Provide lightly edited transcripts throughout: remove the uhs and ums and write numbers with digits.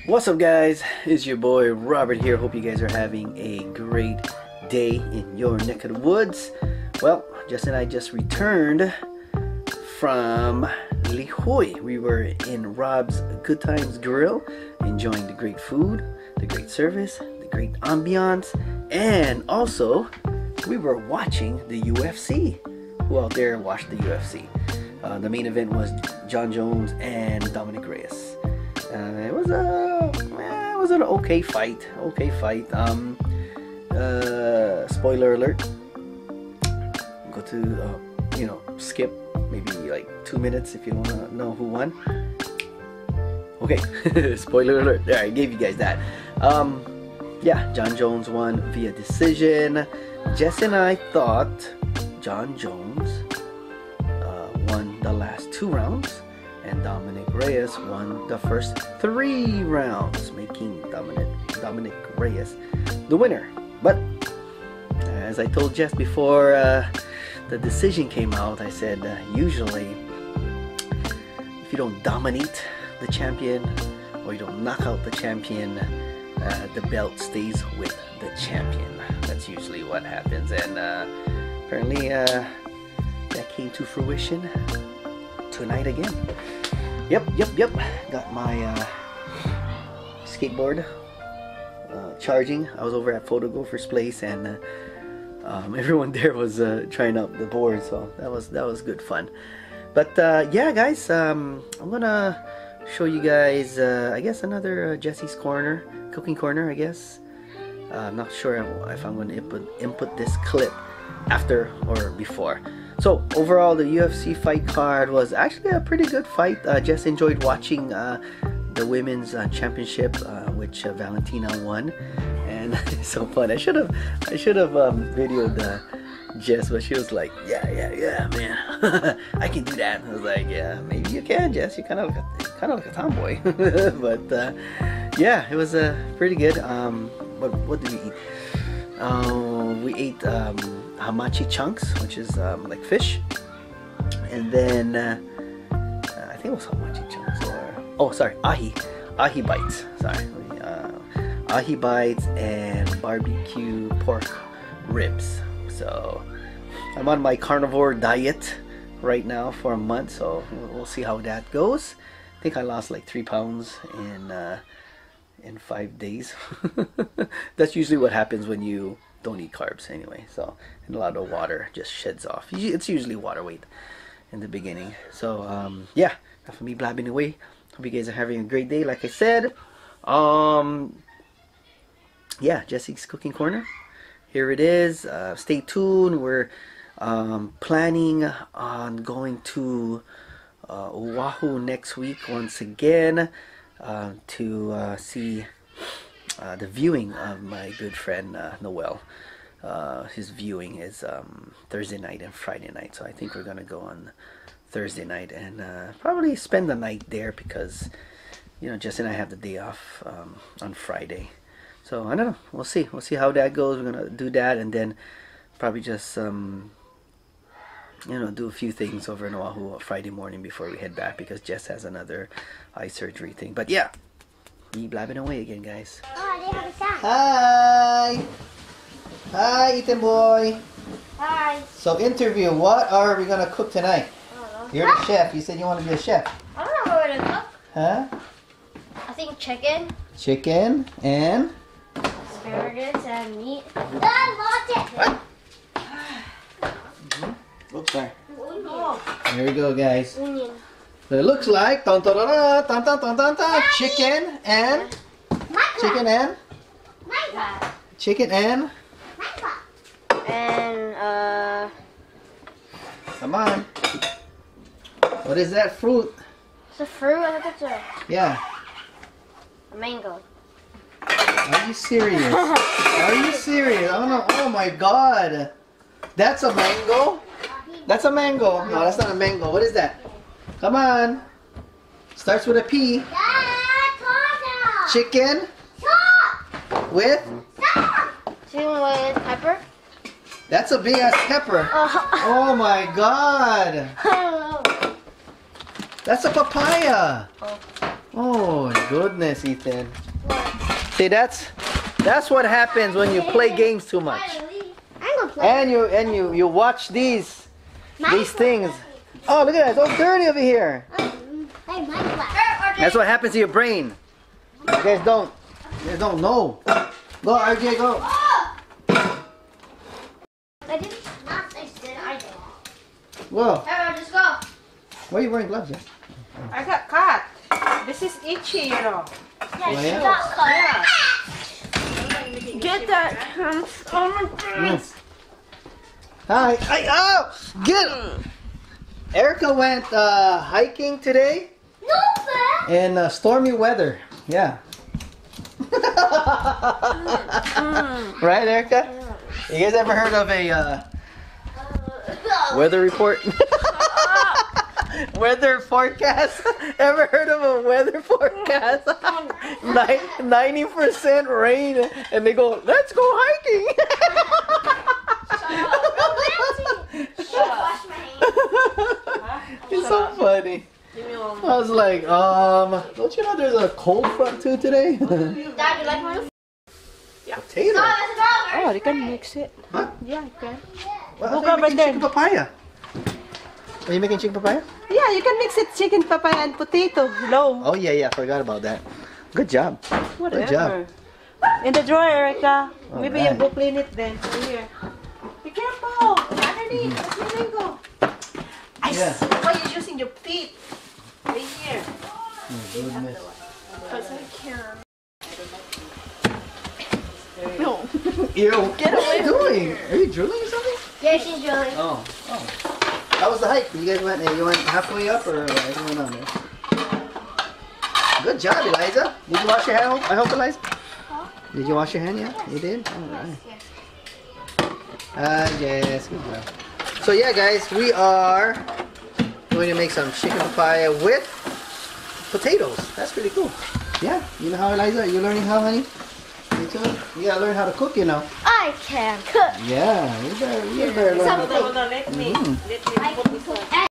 What's up, guys? It's your boy Robert here. Hope you guys are having a great day in your neck of the woods. Well, Jess and I just returned from Lihue. We were in Rob's Good Times Grill, enjoying the great food, the great service, the great ambiance, and also we were watching the UFC. Who out there watched the UFC? The main event was Jon Jones and Dominic Reyes. It was an okay fight. Spoiler alert. Go to skip maybe like 2 minutes if you want to know who won. Okay, spoiler alert. There, I gave you guys that. Yeah, Jon Jones won via decision. Jess and I thought Jon Jones won the last 2 rounds, and Dominic Reyes won the first 3 rounds, making Dominic Reyes the winner. But as I told Jess before the decision came out, I said usually if you don't dominate the champion or you don't knock out the champion, the belt stays with the champion. That's usually what happens, and apparently that came to fruition tonight again. Yep. Got my skateboard charging. I was over at Photographer's place, and everyone there was trying out the board, so that was good fun. But yeah, guys, I'm gonna show you guys I guess another Jessie's corner, cooking corner, I guess. I'm not sure if I'm going to input this clip after or before. So overall, the UFC fight card was actually a pretty good fight. Just enjoyed watching the women's championship, which Valentina won, and it's so fun. I should have videoed Jess, but she was like, yeah, man, I can do that. I was like, yeah, maybe you can, Jess. You're kind of like a tomboy, but yeah, it was pretty good. What did we eat? We ate hamachi chunks, which is like fish, and then I think it was hamachi chunks, or ahi bites. Sorry, ahi bites and barbecue pork ribs. So I'm on my carnivore diet right now for a month, so we'll see how that goes. I think I lost like 3 pounds in 5 days. That's usually what happens when you don't eat carbs anyway. So, and a lot of water just sheds off. It's usually water weight in the beginning. So yeah, enough of me blabbing away. Hope you guys are having a great day. Like I said, yeah, Jessie's cooking corner. Here it is. Stay tuned. We're planning on going to Oahu next week once again to see the viewing of my good friend Noel. His viewing is Thursday night and Friday night, so I think we're gonna go on Thursday night and probably spend the night there because Jess and I have the day off on Friday. So I don't know. We'll see how that goes. We're gonna do that, and then probably just do a few things over in Oahu Friday morning before we head back, because Jess has another eye surgery thing. But yeah, me blabbing away again, guys. Oh, they have a sack. Hi, Ethan boy. Hi. So interview, what are we gonna cook tonight? I don't know. You're the chef. You said you want to be a chef. I don't know what we're gonna cook. Huh? I think chicken, Chicken and asparagus, and meat. What? Oops, sorry. Onion. Here we go, guys. Onion. So it looks like chicken and And come on. What is that fruit? it's a fruit. I think it's Yeah. a mango. Are you serious? Are you serious? Oh no! Oh my God! That's a mango. That's a mango. No, that's not a mango. What is that? Come on. Starts with a P. Chicken with. Chicken with pepper. That's a big ass pepper. Oh my God! That's a papaya. Oh goodness, Ethan. See, that's what happens when you play games too much. I'm gonna play. And you watch these things. Oh, look at that! It's all dirty over here. That's what happens to your brain. You guys don't know. Go, RJ, go. I did not say I did. Whoa. Just go. Why are you wearing gloves, Jess? I got cut. This is itchy, you know. Yes, Yeah. Get that. Oh my goodness. Hi. Oh, get. Erica went hiking today No, man. in stormy weather. Yeah. Right, Erica? You guys ever heard of a weather report? Weather forecast? Ever heard of a weather forecast? 90% rain, and they go, let's go hiking. It's so funny. I was like, don't you know there's a cold front too today? Dad, you like my Potato. Oh, you can mix it. Huh? Yeah, you can. Well, I thought you were making chicken papaya. Are you making chicken papaya? Yeah, you can mix it chicken, papaya, and potato. No. Oh yeah, forgot about that. Good job. Whatever. Good job. In the drawer, Erica. Maybe Alright. you go clean it then. Here. Be careful. Underneath. That's my mango. Yeah. Why are you using your feet? Right here. Goodness. Because I can. No. Ew. What are you doing? Are you drilling or something? Yeah, she's drilling. Oh. How was the hike? You guys went halfway up or what went on there? Good job, Eliza. Did you wash your hand? I hope, Eliza. Huh? Did you wash your hand? Yeah, you did. All right. Yes, good job. So yeah, guys, we are going to make some chicken papaya with potatoes. That's pretty cool. Yeah, you know how, Eliza? Are you learning how, honey? You too? You gotta learn how to cook, you know. I can cook. Yeah, you better learn how to cook. Hold on, let me I put can this cook. on.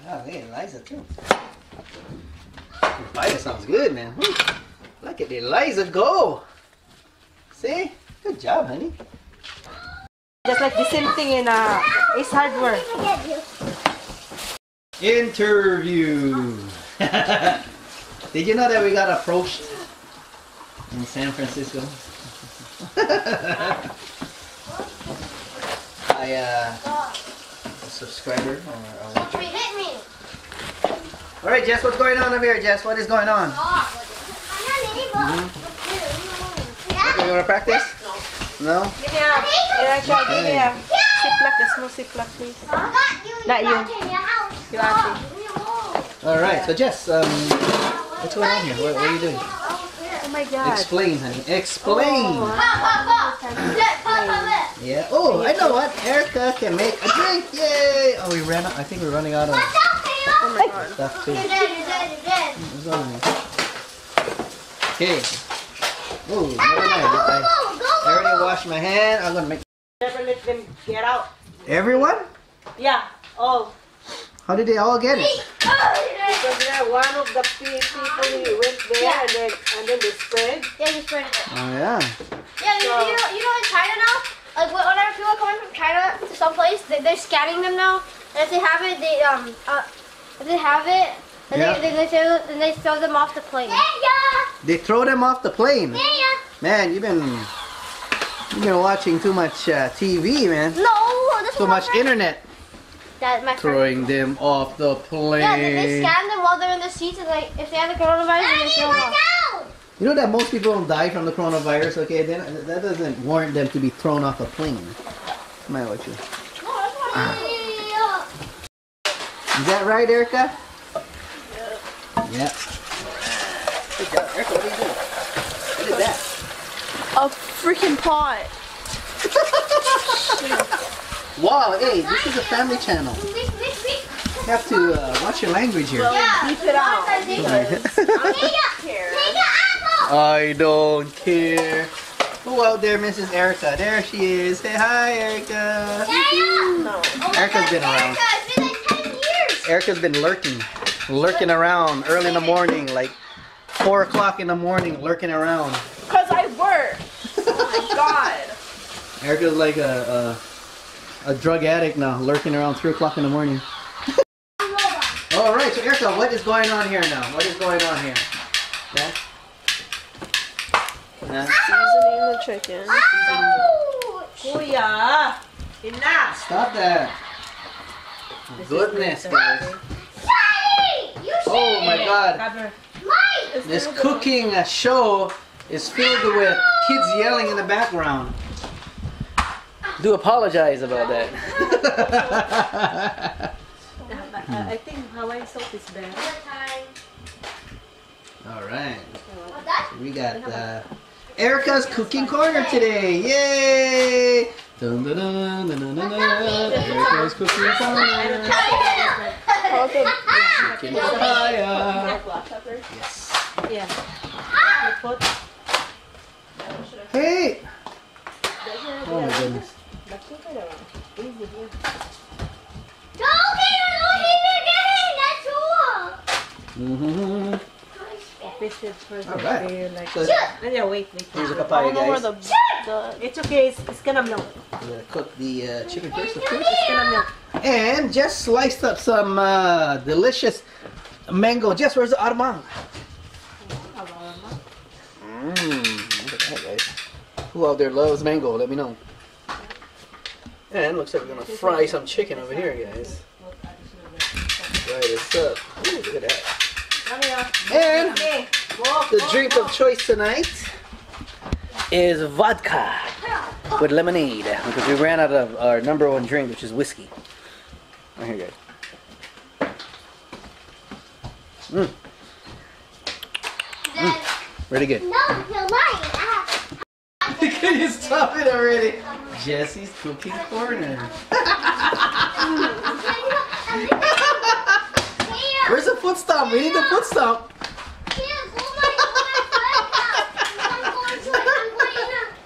Oh, hey, Eliza too. Papaya sounds good, man. Look at Eliza go. See? Good job, honey. Just like the same thing in Ace Hardware. Interview. Did you know that we got approached in San Francisco? By a subscriber or a watcher. Hit me. All right, Jess, what's going on over here, Jess? What is going on? You want to practice? No? Give me a, Erica, give me a Ziploc, the small Ziploc, please. Not you. You auntie. All right, so Jess, what's going on here? What are you doing? Oh my God. Explain, honey. Explain. Oh. Yeah. Oh, I know what. Erica can make a drink. Yay! Oh, we ran out. I think we're running out of Oh my God. stuff too. You're dead. What's on here? Okay. Oh, I already washed my hand. I'm gonna make. Never let them get out. Everyone? Yeah. Oh. How did they all get it? Because they're one of the people who went there and then they spread. Yeah, you spread it. Oh yeah. Yeah, you know in China now, like whenever people are coming from China to some place, they're scanning them now, and if they have it, they throw them off the plane. They throw them off the plane. Man, you've been watching too much TV, man. No, this Too much internet. That's my friend. Throwing them off the plane. Yeah, they scan them while they're in the seats, and like if they have the coronavirus, they throw them off. You know that most people don't die from the coronavirus, okay? Then that doesn't warrant them to be thrown off a plane. Am I with you? Is that right, Erica? Yeah. Good job. Erica, what are you doing? What is that? A freaking pot. Wow, hey, this is a family channel. You have to watch your language here. Keep it out. Here. I don't care. Who out there, Mrs. Erica? There she is. Say hi, Erica. No. Erica's been around. It's been like 10 years. Erica's been lurking around early in the morning, like 4 o'clock in the morning, lurking around. Because I work. Oh my god. Erica's like a drug addict now, lurking around 3 o'clock in the morning. All right, so Erica, what is going on here now? What is going on here? Yeah? Seasoning the chicken. Ouch! Kuya. Enough. Stop that. Goodness, guys. Daddy! You Oh my God. Cover. Mike! This cooking show is filled with kids yelling in the background. Do apologize about that. I think Hawaiian salt is better. All right. So we got Erica's cooking corner today. Yay! Dun, dun, dun, dun, dun, dun, dun. Erica's cooking corner. Chicken papaya. Yes. Yeah. Hey! Oh my goodness. Don't eat it! That's all! Mm-hmm. All right. So, Yeah, wait. here's a papaya, guys. It's okay. It's gonna melt. We're gonna cook the chicken first, of course. It's gonna melt. And just sliced up some delicious mango. Jess, where's the armang? Look at that, guys. Who out there loves mango? Let me know. And looks like we're gonna fry some chicken over here, guys. Fry this up. Ooh, look at that. And the drink of choice tonight is vodka with lemonade, because we ran out of our number one drink, which is whiskey. Right here, guys. Pretty good. No, you're lying. Can you stop it already? Jessie's cooking corner. Where's the foot stomp? We need the foot stomp.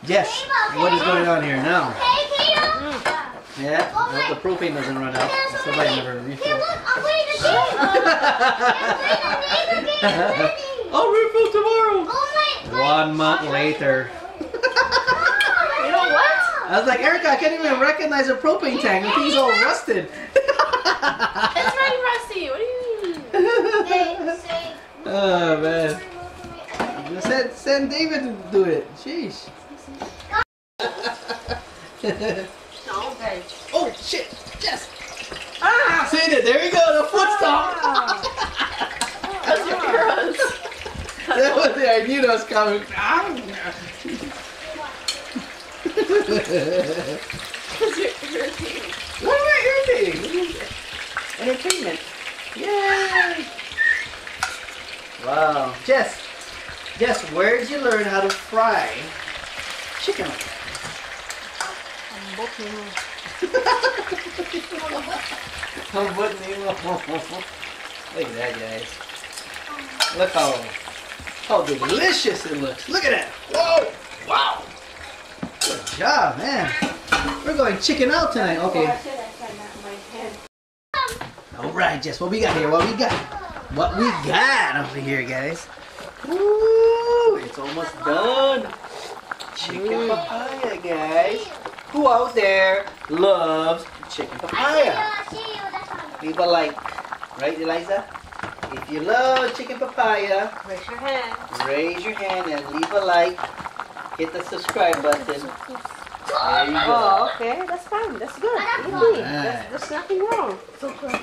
Yes. What is going on here now? Yeah. I hope the propane doesn't run out. Somebody never refilled. I'll refill tomorrow. 1 month later. You know what? I was like, Erica, I can't even recognize a propane tank. The thing's all rusted. It's very rusty. What do you mean? Oh man. Send David to do it. Sheesh. No, guys. Oh shit! Yes. Ah! Seen it. There you go. The foot stomp. That's your gross. That was the idea that was coming. Because you're irritating. What am I irritating? Entertainment. Yay! Wow. Jess, where did you learn how to fry chicken? Look at that, guys. Look how delicious it looks. Look at that. Whoa! Wow. Good job, man. We're going chicken out tonight. Okay. All right, Jess. What we got here? What we got over here, guys? Ooh, it's almost done. Chicken papaya, guys. Who out there loves chicken papaya? Leave a like. Right, Eliza? If you love chicken papaya, Raise your hand. raise your hand and leave a like. Hit the subscribe button. There you go. Oh, okay. That's fine. That's good. Easy. Alright. There's nothing wrong. So close.